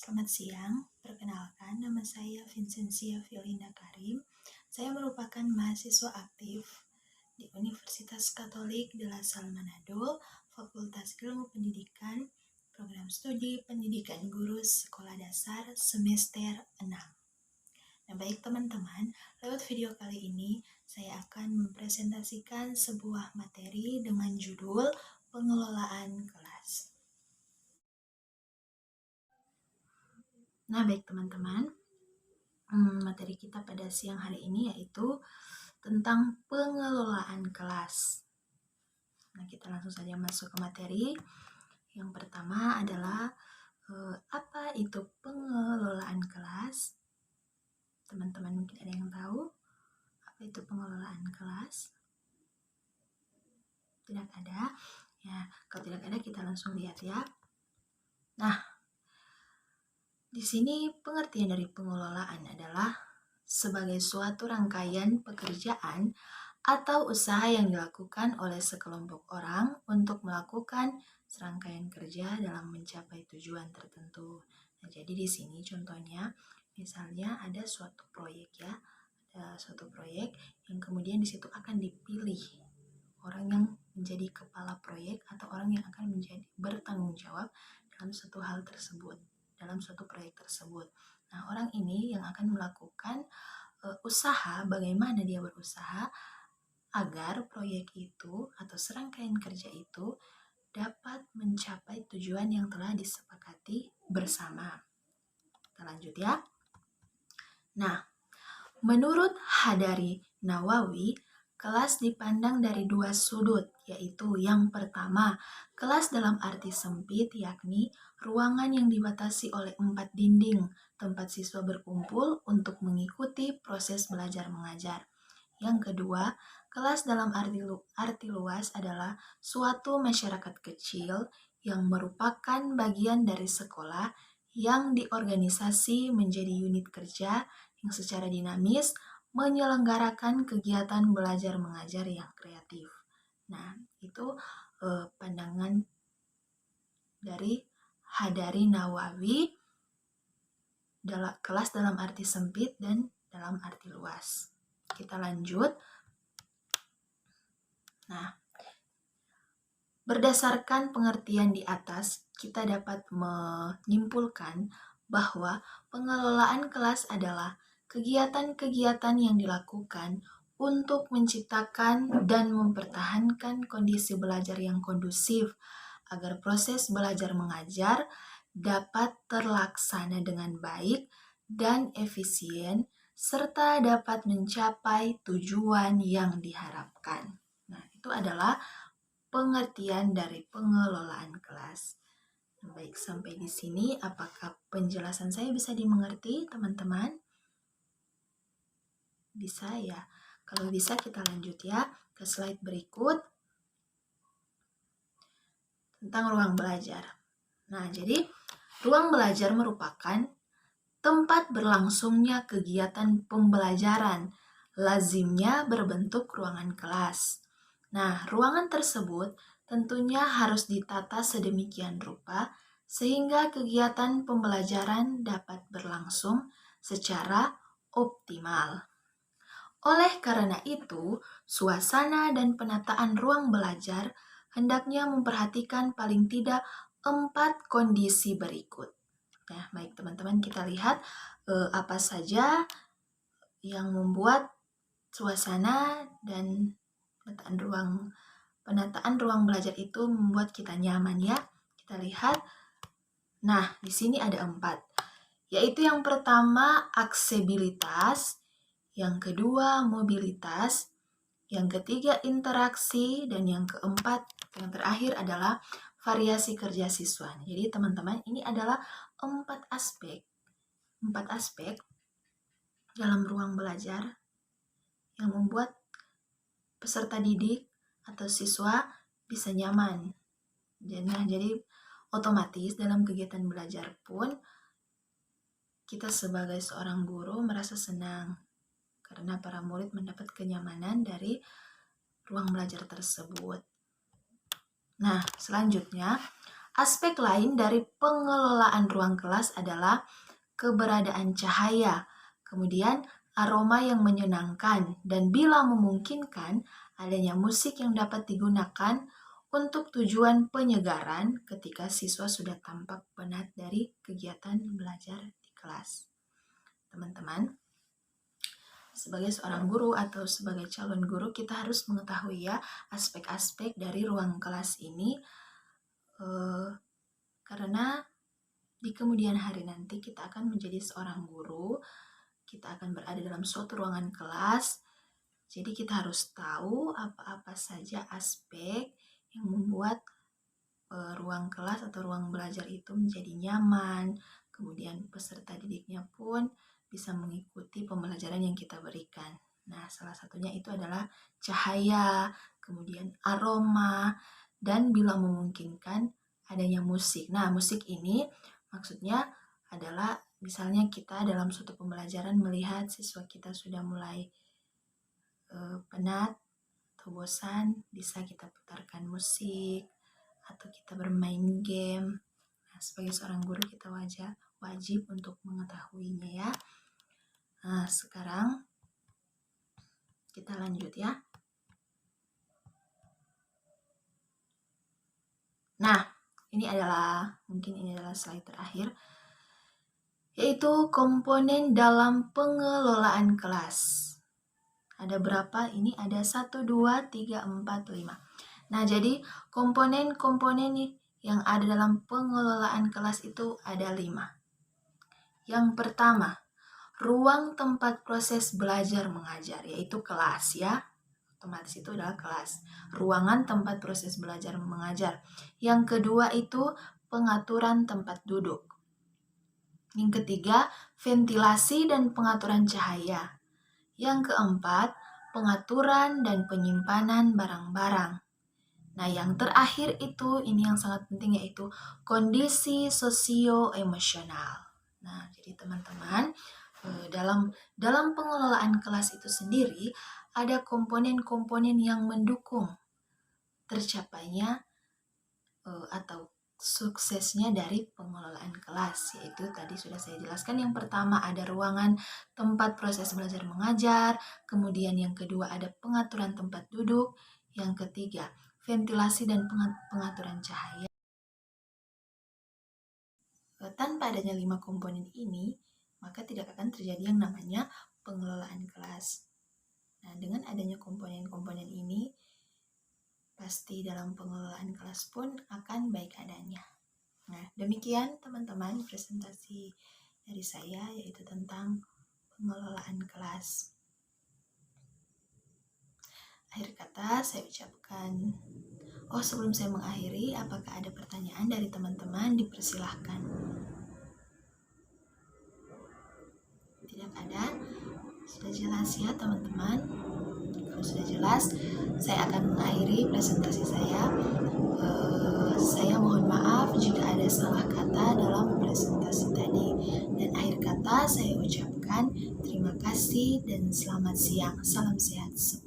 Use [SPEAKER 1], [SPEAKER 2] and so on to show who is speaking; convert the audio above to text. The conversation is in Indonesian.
[SPEAKER 1] Selamat siang, perkenalkan nama saya Vincentia Violinda Karim. Saya merupakan mahasiswa aktif di Universitas Katolik de la Salle Manado, Fakultas Ilmu Pendidikan, Program Studi Pendidikan Guru Sekolah Dasar semester 6. Nah, baik teman-teman, lewat video kali ini saya akan mempresentasikan sebuah materi dengan judul pengelolaan kelas. Nah, baik teman-teman, materi kita pada siang hari ini yaitu tentang pengelolaan kelas. Nah, kita langsung saja masuk ke materi. Yang pertama adalah apa itu pengelolaan kelas? Teman-teman mungkin ada yang tahu apa itu pengelolaan kelas? Tidak ada? Ya, kalau tidak ada kita langsung lihat ya. Nah, di sini pengertian dari pengelolaan adalah sebagai suatu rangkaian pekerjaan atau usaha yang dilakukan oleh sekelompok orang untuk melakukan serangkaian kerja dalam mencapai tujuan tertentu. Nah, jadi di sini contohnya, misalnya ada suatu proyek ya, ada suatu proyek yang kemudian di situ akan dipilih orang yang menjadi kepala proyek atau orang yang akan menjadi bertanggung jawab dalam suatu hal tersebut, dalam suatu proyek tersebut. Nah, orang ini yang akan melakukan usaha, bagaimana dia berusaha agar proyek itu atau serangkaian kerja itu dapat mencapai tujuan yang telah disepakati bersama. Kita lanjut ya. Nah, menurut Hadari Nawawi, kelas dipandang dari dua sudut, yaitu yang pertama, kelas dalam arti sempit, yakni ruangan yang dibatasi oleh 4 dinding, tempat siswa berkumpul untuk mengikuti proses belajar mengajar. Yang kedua, kelas dalam arti luas adalah suatu masyarakat kecil yang merupakan bagian dari sekolah yang diorganisasi menjadi unit kerja yang secara dinamis menyelenggarakan kegiatan belajar mengajar yang kreatif. Nah, itu pandangan dari Hadari Nawawi kelas dalam arti sempit dan dalam arti luas. Kita lanjut. Nah, berdasarkan pengertian di atas, kita dapat menyimpulkan bahwa pengelolaan kelas adalah kegiatan-kegiatan yang dilakukan untuk menciptakan dan mempertahankan kondisi belajar yang kondusif agar proses belajar mengajar dapat terlaksana dengan baik dan efisien serta dapat mencapai tujuan yang diharapkan. Nah, itu adalah pengertian dari pengelolaan kelas. Baik, sampai di sini apakah penjelasan saya bisa dimengerti, teman-teman? Bisa ya? Kalau bisa kita lanjut ya ke slide berikut tentang ruang belajar. Nah, jadi ruang belajar merupakan tempat berlangsungnya kegiatan pembelajaran, lazimnya berbentuk ruangan kelas. Nah, ruangan tersebut tentunya harus ditata sedemikian rupa sehingga kegiatan pembelajaran dapat berlangsung secara optimal. Oleh karena itu, suasana dan penataan ruang belajar hendaknya memperhatikan paling tidak 4 kondisi berikut. Nah, baik teman-teman, kita lihat apa saja yang membuat suasana dan penataan ruang belajar itu membuat kita nyaman ya. Kita lihat. Nah, di sini ada 4. Yaitu yang pertama aksesibilitas, yang kedua mobilitas, yang ketiga interaksi, dan yang keempat, yang terakhir adalah variasi kerja siswa. Jadi teman-teman, ini adalah 4 aspek dalam ruang belajar yang membuat peserta didik atau siswa bisa nyaman. Jadi otomatis dalam kegiatan belajar pun kita sebagai seorang guru merasa senang karena para murid mendapat kenyamanan dari ruang belajar tersebut. Nah, selanjutnya Aspek lain dari pengelolaan ruang kelas adalah keberadaan cahaya, kemudian aroma yang menyenangkan, dan bila memungkinkan, adanya musik yang dapat digunakan untuk tujuan penyegaran ketika siswa sudah tampak penat dari kegiatan belajar di kelas. Teman-teman, sebagai seorang guru atau sebagai calon guru, kita harus mengetahui ya aspek-aspek dari ruang kelas ini, karena di kemudian hari nanti kita akan menjadi seorang guru, kita akan berada dalam suatu ruangan kelas, jadi kita harus tahu apa-apa saja aspek yang membuat ruang kelas atau ruang belajar itu menjadi nyaman, kemudian peserta didiknya pun bisa mengikuti pembelajaran yang kita berikan. Nah, salah satunya itu adalah cahaya, kemudian aroma, dan bila memungkinkan adanya musik. Nah, musik ini maksudnya adalah misalnya kita dalam suatu pembelajaran melihat siswa kita sudah mulai penat atau bosan, bisa kita putarkan musik atau kita bermain game. Nah, sebagai seorang guru kita wajib untuk mengetahuinya ya. Nah, sekarang kita lanjut ya. Nah, ini adalah slide terakhir, yaitu komponen dalam pengelolaan kelas. Ada berapa? Ini ada 1, 2, 3, 4, 5. Nah, jadi komponen-komponen yang ada dalam pengelolaan kelas itu ada 5. Yang pertama, ruang tempat proses belajar mengajar, yaitu kelas ya. Otomatis itu adalah kelas. Ruangan tempat proses belajar mengajar. Yang kedua itu pengaturan tempat duduk. Yang ketiga, ventilasi dan pengaturan cahaya. Yang keempat, pengaturan dan penyimpanan barang-barang. Nah, yang terakhir itu, ini yang sangat penting, yaitu kondisi sosio-emosional. Nah, jadi teman-teman, dalam pengelolaan kelas itu sendiri, ada komponen-komponen yang mendukung tercapainya atau suksesnya dari pengelolaan kelas, yaitu tadi sudah saya jelaskan. Yang pertama ada ruangan tempat proses belajar mengajar, kemudian yang kedua ada pengaturan tempat duduk, yang ketiga ventilasi dan pengaturan cahaya. Tanpa adanya 5 komponen ini, maka tidak akan terjadi yang namanya pengelolaan kelas. Nah, dengan adanya komponen-komponen ini, pasti dalam pengelolaan kelas pun akan baik adanya. Nah, demikian teman-teman presentasi dari saya, yaitu tentang pengelolaan kelas. Akhir kata saya ucapkan, sebelum saya mengakhiri, apakah ada pertanyaan dari teman-teman? Dipersilahkan. Tidak ada? Sudah jelas ya teman-teman? Kalau sudah jelas, saya akan mengakhiri presentasi saya. Saya mohon maaf jika ada salah kata dalam presentasi tadi. Dan akhir kata saya ucapkan terima kasih dan selamat siang. Salam sehat semua.